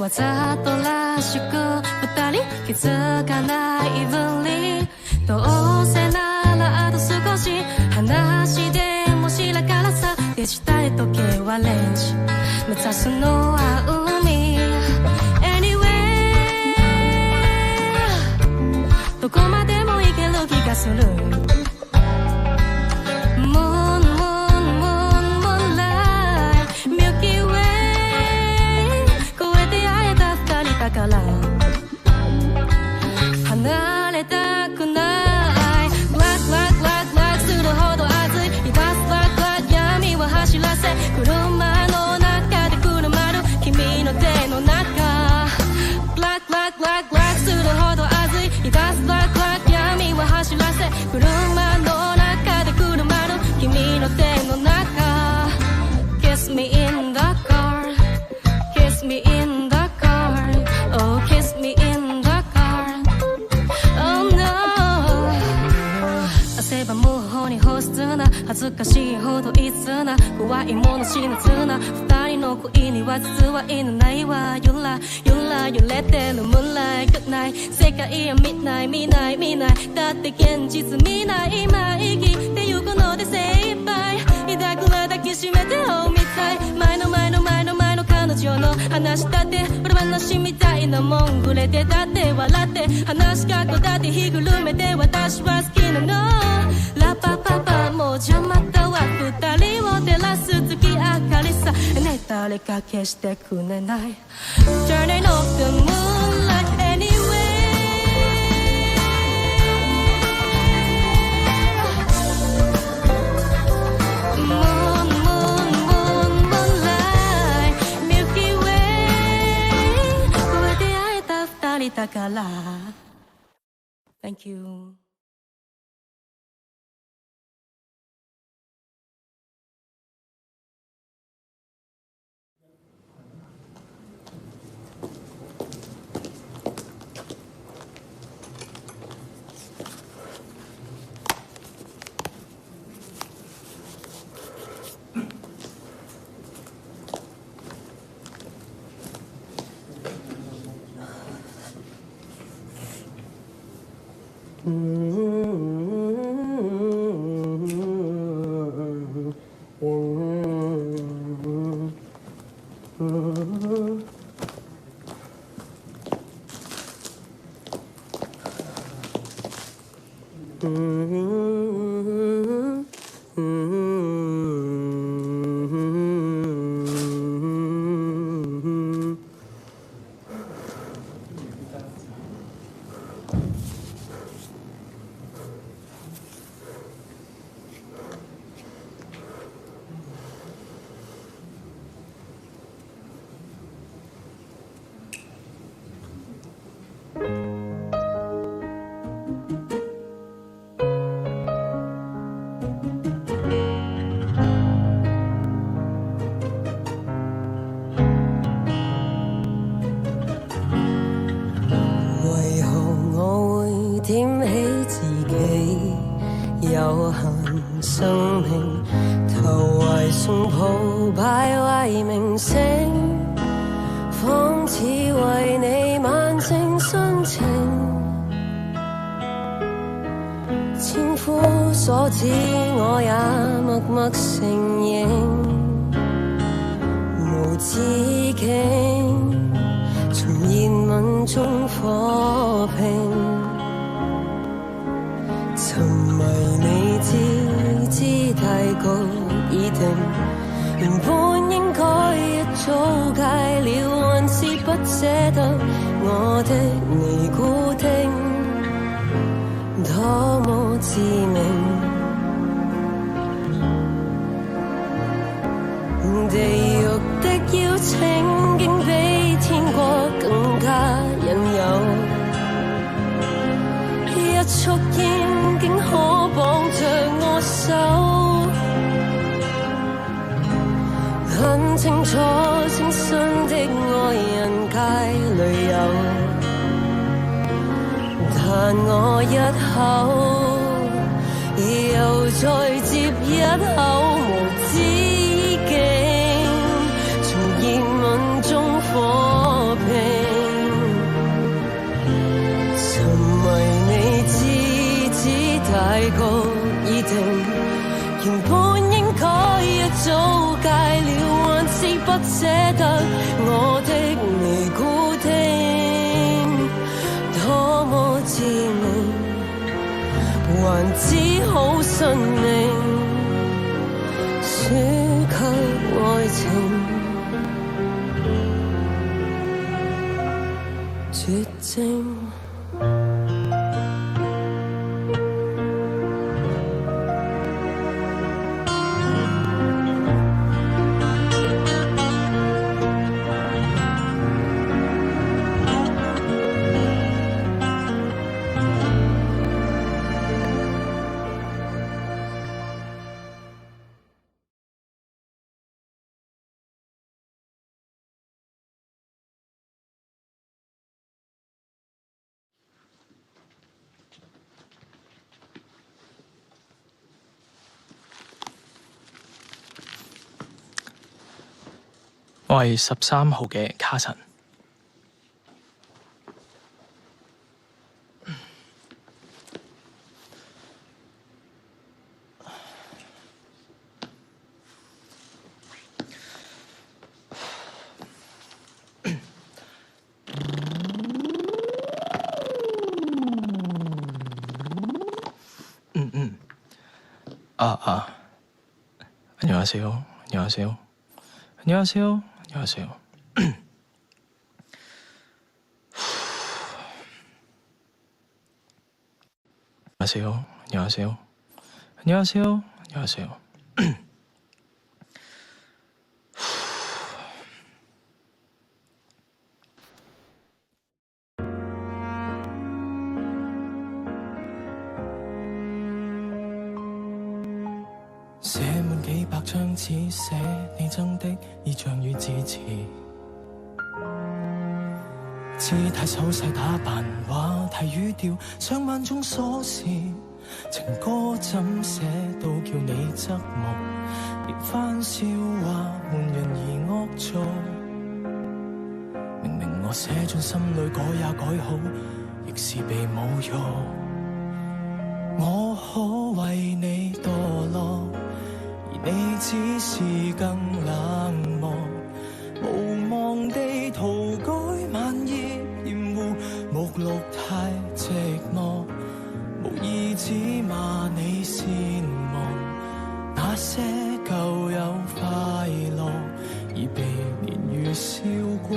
わざとらしく二人気づかないぶりどうせならあと少し話でもしらからさデジタル時計はレンジ目指すのは海 Anywhere どこまでも行ける気がする離れたくないワクワクワクワクするほど熱いいたすワクワク闇を走らせ車の中で車る君の手の中ワクワクワクワクするほど熱いいたすワクワク闇を走らせ車の中で車る君の手の中 Kiss me in the car Kiss me in the car Oh kiss me in the car Oh no 汗ばむ方に欲しさな恥ずかしいほどいつな怖いものしなつな二人の恋には実はいないわゆらゆら揺れてるムーンライトない世界は見ない見ない見ないだって現実見ない今生きてゆくので精一杯痛くは抱きしめておみたい前の前の前の前の彼女の話だって裏話みたいなもんぐれてだって笑って話しかこだってひぐるめて私は好きなのラパパパもう邪魔だわ二人を照らす月明かりさね誰か消してくれない Turning off the moonlight anyway Thank you. 我的尼古丁多麼致命。地獄的邀請竟比天國更加引誘，一束煙竟可綁着我手，很清楚清新的愛人皆淚友，但我一口又再接一口無止熱吻中火拼，沉迷你枝枝大局已定，原本應該一早戒了，還是不捨得我的尼古丁多麼致命，還只好信命輸給愛情絕症。我係13號嘅卡神。안녕하세요. 안녕하세요. 안녕하세요. 안녕하세요. 안녕하세요. 안녕하세요. 안녕하세요. 안녕하세요.寫滿幾百張紙，寫你憎的意象與字詞，姿態手勢打扮話題語調，上萬種瑣事，情歌怎寫都叫你側目，別番笑話悶人而惡做，明明我寫進心裏改也改好，亦是被侮辱，我可為你墮落，你只是更冷漠，無望地塗改晚夜厭惡，目錄太寂寞，無意只罵你善忘，那些舊有快樂已被年月燒光。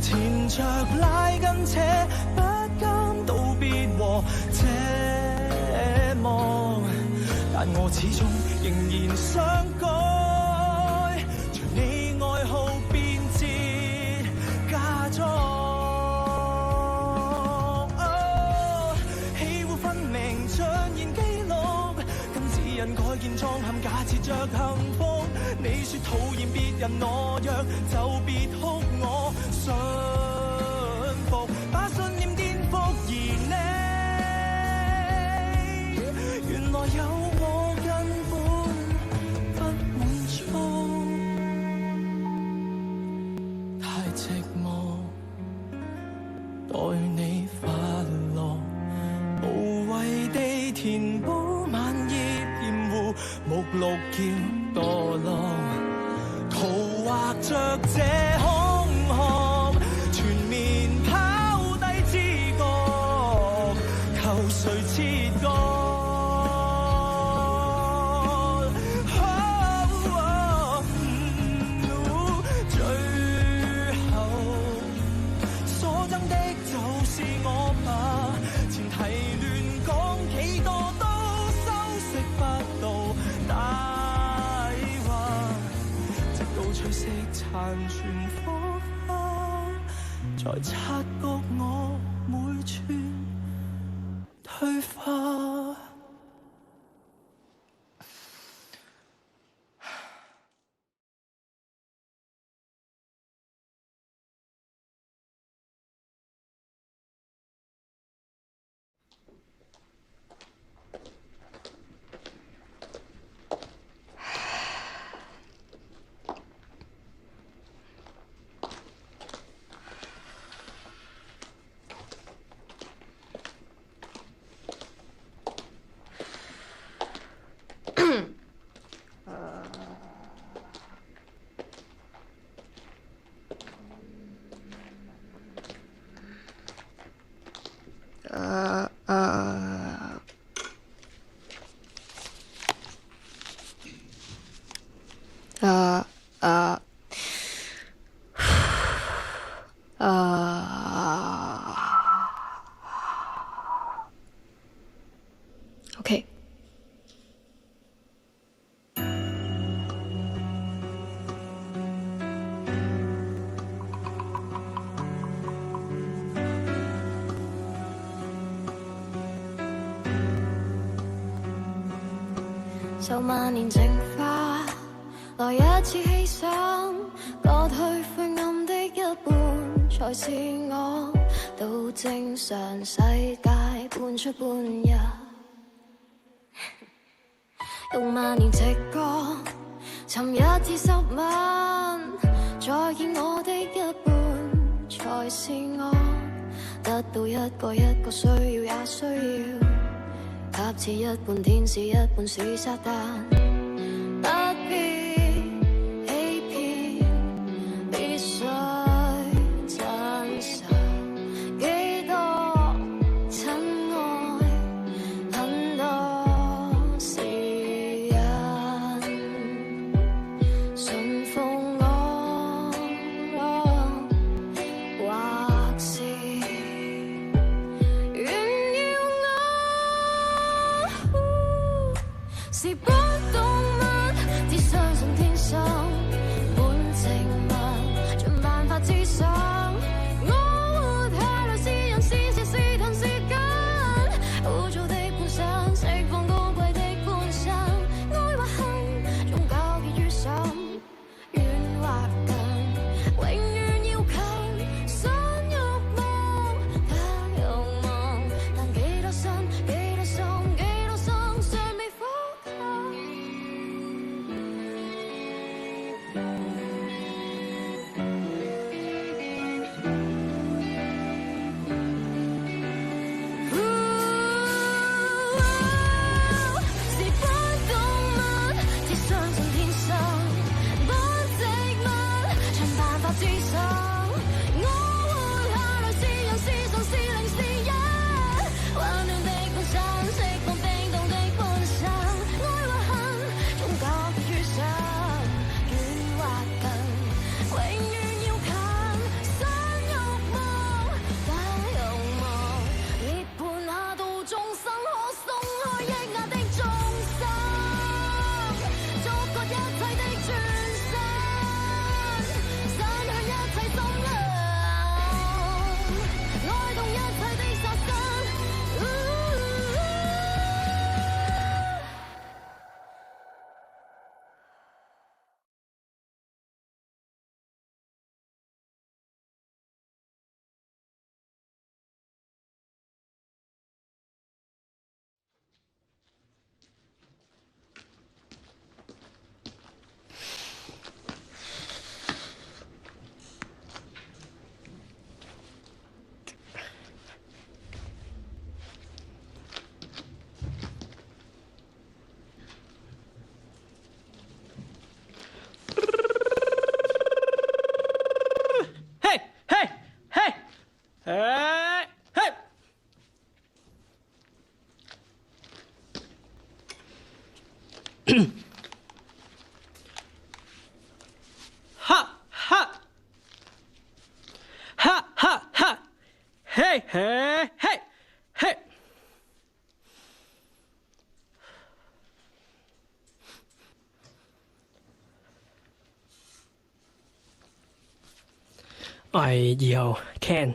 纏着拉筋扯，不甘道別和這麼，但我始終仍然想改，隨你愛好變節假裝。喜惡分明像然記錄，跟指引改建裝嵌假設着幸福。你說討厭別人懦弱，就別哭我信服，把信念顛覆，而你原來有我根本不滿足，太寂寞待你發落，無謂地填補晚夜厭惡，目錄叫墮落，圖畫着這空殼，全面拋低知覺，來察覺我每寸退化。OK。就萬年淨化，來一次犧牲，割去灰暗的一半，才是我到正常世界半出半入。用萬年直覺，尋一次濕吻，再見我的一半，才是我得到一個需要也需要。鴿子一半天使一半是撒旦，不必欺騙，必須真實。幾多親愛，很多是人順服我，或是是不懂乜，只相信天生本靜默，盡辦法知想。我活下來是人是事是疼是緊，污糟的本身釋放高貴的本身，愛或恨總糾結於心，遠或近，永遠要近，想欲望但又望，但幾多身幾多心幾多生尚未復。哈哈，哈哈哈，嘿嘿嘿嘿。我係2號 Ken。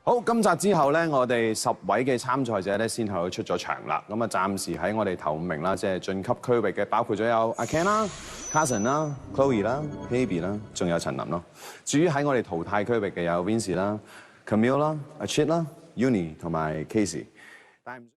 好，今集之後咧，我哋10位嘅參賽者咧，先後出咗場啦。咁啊，暫時喺我哋頭5名啦，即係晉級區域嘅，包括咗有阿 Ken 啦、Carson 啦、Chloe 啦、Hebe 啦，仲有陳琳咯。至於喺我哋淘汰區域嘅有 Vincy 啦、Camille 啦、阿 Chit 啦、Uni 同埋 Casey。